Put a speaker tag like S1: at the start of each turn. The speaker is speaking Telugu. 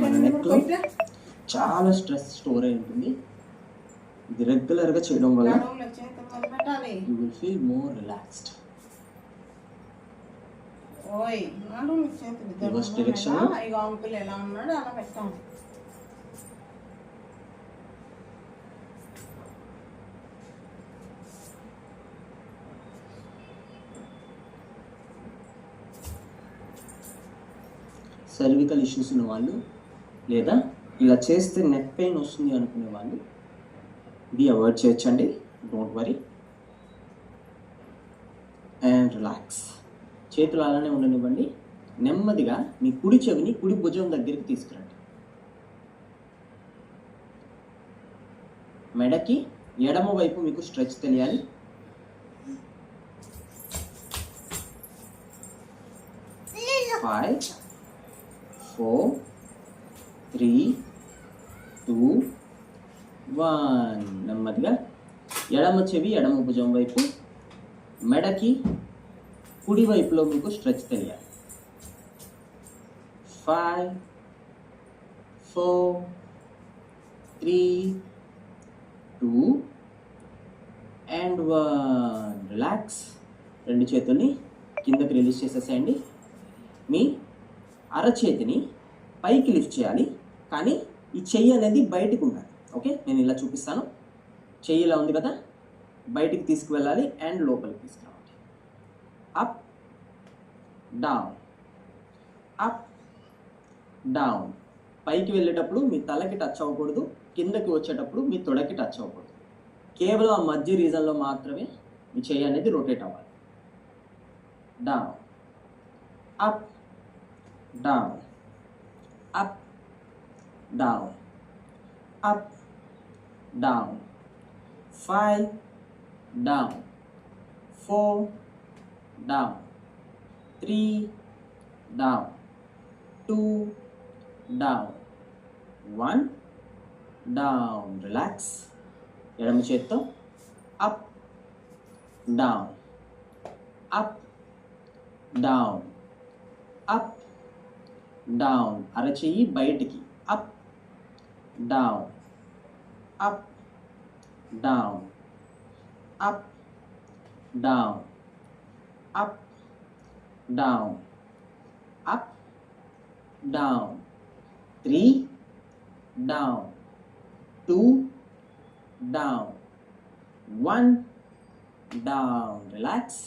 S1: మన నెక్లో చాలా స్ట్రెస్ స్టోర్ అయి ఉంటుంది. ఇది రెగ్యులర్గా చేయడం వల్ల you will feel more relaxed. Reverse direction
S2: ఎలా ఉన్నాడు అలా పెట్టాము.
S1: సర్వికల్ ఇష్యూస్ ఉన్న వాళ్ళు లేదా ఇలా చేస్తే నెక్ పెయిన్ వస్తుంది అనుకునే వాళ్ళు ఇది అవాయిడ్ చేయొచ్చండి. Don't worry and relax. చేతులు అలానే ఉండనివ్వండి. నెమ్మదిగా మీ కుడి చెవిని కుడి భుజం దగ్గరికి తీసుకురండి. మెడకి ఎడమ వైపు మీకు స్ట్రెచ్ తెలియాలి. ఫైవ్ 4 3 2 1. నెమ్మదిగా ఎడమ చెవి ఎడమ భుజం వైపు, మెడకి కుడి వైపులో మీకు స్ట్రెచ్ తెలియాలి. 5 4 3 2 and 1. రిలాక్స్. రెండు చేతుల్ని కిందకి రిలీజ్ చేసేసేయండి. మీ అరచేతిని పైకి లిఫ్ట్ చేయాలి, కానీ ఈ చెయ్యి అనేది బయటికి ఉండాలి. ఓకే, నేను ఇలా చూపిస్తాను. చెయ్యి ఇలా ఉంది కదా, బయటికి తీసుకువెళ్ళాలి అండ్ లోపలికి తీసుకురావాలి. Up down, up down. పైకి వెళ్ళేటప్పుడు మీ తలకి టచ్ అవ్వకూడదు, కిందకి వచ్చేటప్పుడు మీ తొడకి టచ్ అవ్వకూడదు. కేవలం ఆ మధ్య రీజన్లో మాత్రమే మీ చెయ్యి అనేది రొటేట్ అవ్వాలి. Down, up down, up, down, up, down. 5 down, 4 down, 3 down, 2 down, 1 down. Relax. ఎడమ చేత్తో up, down, up, down, up, down. అరచేయి బయటికి, up down, up down, up down, up down, up down. 3 down, 2 down, 1 down. Relax.